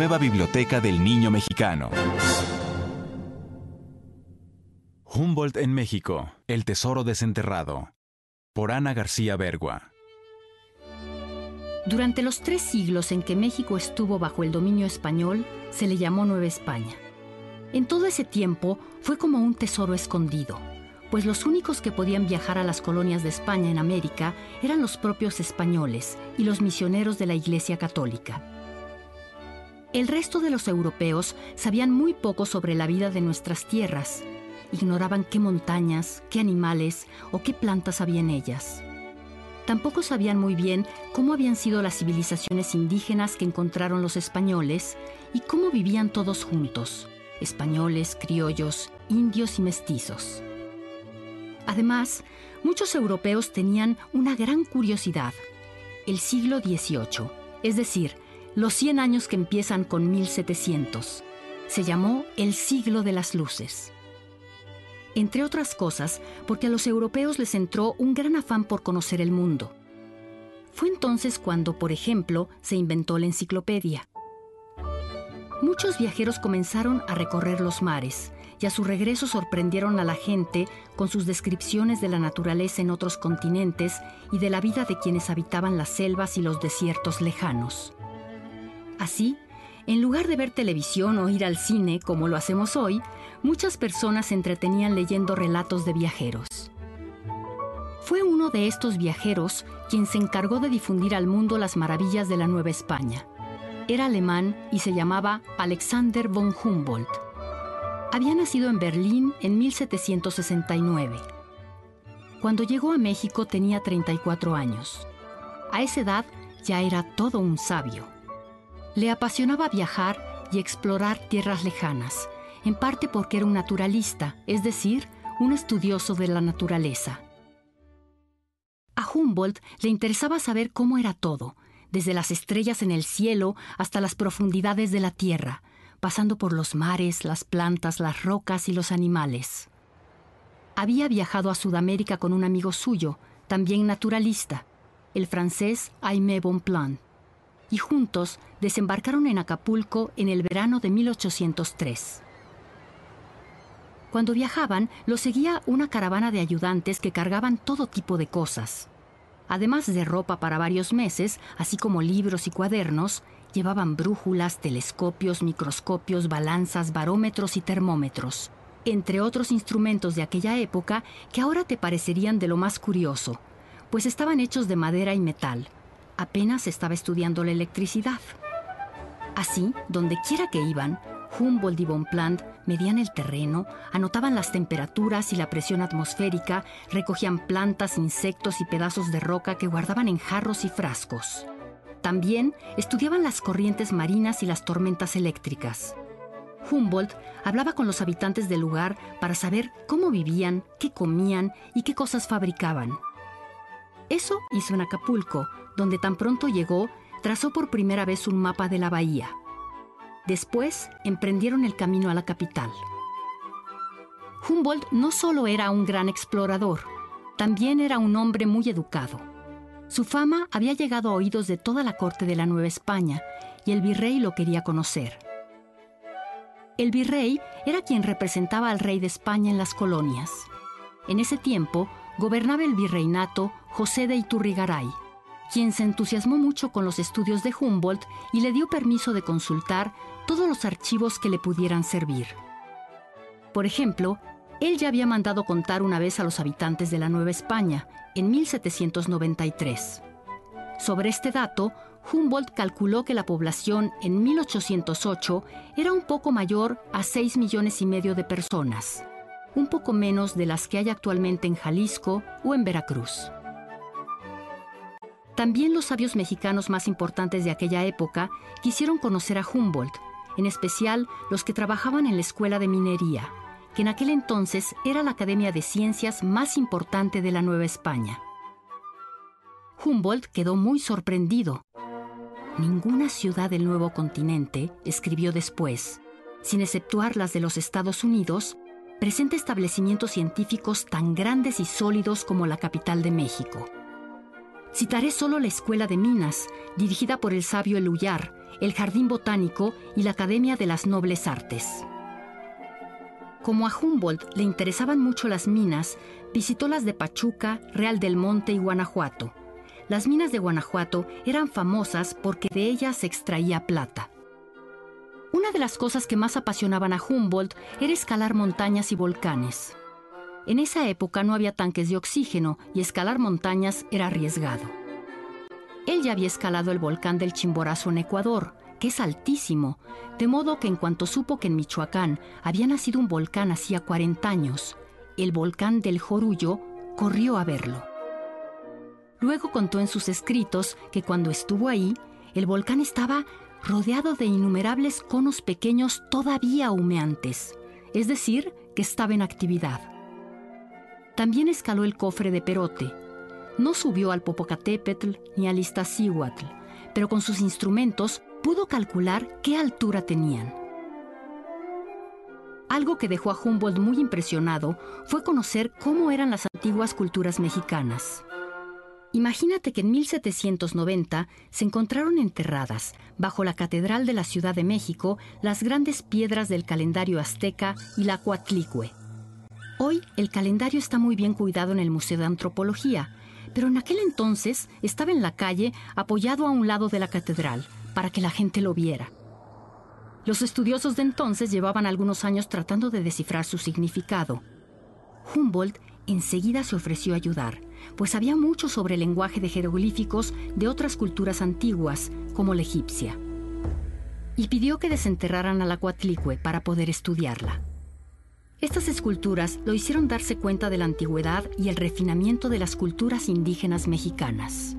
nueva biblioteca del niño mexicano. Humboldt en México, el tesoro desenterrado. Por Ana García Bergua. Durante los 3 siglos en que México estuvo bajo el dominio español, se le llamó Nueva España. En todo ese tiempo fue como un tesoro escondido, pues los únicos que podían viajar a las colonias de España en América eran los propios españoles y los misioneros de la Iglesia Católica. El resto de los europeos sabían muy poco sobre la vida de nuestras tierras. Ignoraban qué montañas, qué animales o qué plantas había en ellas. Tampoco sabían muy bien cómo habían sido las civilizaciones indígenas que encontraron los españoles y cómo vivían todos juntos, españoles, criollos, indios y mestizos. Además, muchos europeos tenían una gran curiosidad: el siglo XVIII, es decir, los 100 años que empiezan con 1700. Se llamó el siglo de las luces. Entre otras cosas, porque a los europeos les entró un gran afán por conocer el mundo. Fue entonces cuando, por ejemplo, se inventó la enciclopedia. Muchos viajeros comenzaron a recorrer los mares y a su regreso sorprendieron a la gente con sus descripciones de la naturaleza en otros continentes y de la vida de quienes habitaban las selvas y los desiertos lejanos. Así, en lugar de ver televisión o ir al cine, como lo hacemos hoy, muchas personas se entretenían leyendo relatos de viajeros. Fue uno de estos viajeros quien se encargó de difundir al mundo las maravillas de la Nueva España. Era alemán y se llamaba Alexander von Humboldt. Había nacido en Berlín en 1769. Cuando llegó a México tenía 34 años. A esa edad ya era todo un sabio. Le apasionaba viajar y explorar tierras lejanas, en parte porque era un naturalista, es decir, un estudioso de la naturaleza. A Humboldt le interesaba saber cómo era todo, desde las estrellas en el cielo hasta las profundidades de la tierra, pasando por los mares, las plantas, las rocas y los animales. Había viajado a Sudamérica con un amigo suyo, también naturalista, el francés Aimé Bonpland, y juntos desembarcaron en Acapulco en el verano de 1803. Cuando viajaban, los seguía una caravana de ayudantes que cargaban todo tipo de cosas. Además de ropa para varios meses, así como libros y cuadernos, llevaban brújulas, telescopios, microscopios, balanzas, barómetros y termómetros, entre otros instrumentos de aquella época que ahora te parecerían de lo más curioso, pues estaban hechos de madera y metal. Apenas estaba estudiando la electricidad. Así, donde quiera que iban, Humboldt y Bonpland medían el terreno, anotaban las temperaturas y la presión atmosférica, recogían plantas, insectos y pedazos de roca que guardaban en jarros y frascos. También estudiaban las corrientes marinas y las tormentas eléctricas. Humboldt hablaba con los habitantes del lugar para saber cómo vivían, qué comían y qué cosas fabricaban. Eso hizo en Acapulco, donde tan pronto llegó, trazó por primera vez un mapa de la bahía. Después, emprendieron el camino a la capital. Humboldt no solo era un gran explorador, también era un hombre muy educado. Su fama había llegado a oídos de toda la corte de la Nueva España y el virrey lo quería conocer. El virrey era quien representaba al rey de España en las colonias. En ese tiempo, gobernaba el virreinato José de Iturrigaray, quien se entusiasmó mucho con los estudios de Humboldt y le dio permiso de consultar todos los archivos que le pudieran servir. Por ejemplo, él ya había mandado contar una vez a los habitantes de la Nueva España, en 1793. Sobre este dato, Humboldt calculó que la población en 1808 era un poco mayor a 6,5 millones de personas, un poco menos de las que hay actualmente en Jalisco o en Veracruz. También los sabios mexicanos más importantes de aquella época quisieron conocer a Humboldt, en especial los que trabajaban en la Escuela de Minería, que en aquel entonces era la academia de ciencias más importante de la Nueva España. Humboldt quedó muy sorprendido. Ninguna ciudad del nuevo continente, escribió después, sin exceptuar las de los Estados Unidos, presenta establecimientos científicos tan grandes y sólidos como la capital de México. Citaré solo la Escuela de Minas, dirigida por el sabio Eluyar, el Jardín Botánico y la Academia de las Nobles Artes. Como a Humboldt le interesaban mucho las minas, visitó las de Pachuca, Real del Monte y Guanajuato. Las minas de Guanajuato eran famosas porque de ellas se extraía plata. Una de las cosas que más apasionaban a Humboldt era escalar montañas y volcanes. En esa época no había tanques de oxígeno y escalar montañas era arriesgado. Él ya había escalado el volcán del Chimborazo en Ecuador, que es altísimo, de modo que en cuanto supo que en Michoacán había nacido un volcán hacía 40 años, el volcán del Jorullo, corrió a verlo. Luego contó en sus escritos que cuando estuvo ahí, el volcán estaba rodeado de innumerables conos pequeños todavía humeantes, es decir, que estaba en actividad. También escaló el Cofre de Perote. No subió al Popocatépetl ni al Iztaccíhuatl, pero con sus instrumentos pudo calcular qué altura tenían. Algo que dejó a Humboldt muy impresionado fue conocer cómo eran las antiguas culturas mexicanas. Imagínate que en 1790 se encontraron enterradas, bajo la Catedral de la Ciudad de México, las grandes piedras del calendario azteca y la Coatlicue. Hoy el calendario está muy bien cuidado en el Museo de Antropología, pero en aquel entonces estaba en la calle apoyado a un lado de la catedral para que la gente lo viera. Los estudiosos de entonces llevaban algunos años tratando de descifrar su significado. Humboldt enseguida se ofreció a ayudar, pues sabía mucho sobre el lenguaje de jeroglíficos de otras culturas antiguas, como la egipcia. Y pidió que desenterraran a la Coatlicue para poder estudiarla. Estas esculturas lo hicieron darse cuenta de la antigüedad y el refinamiento de las culturas indígenas mexicanas.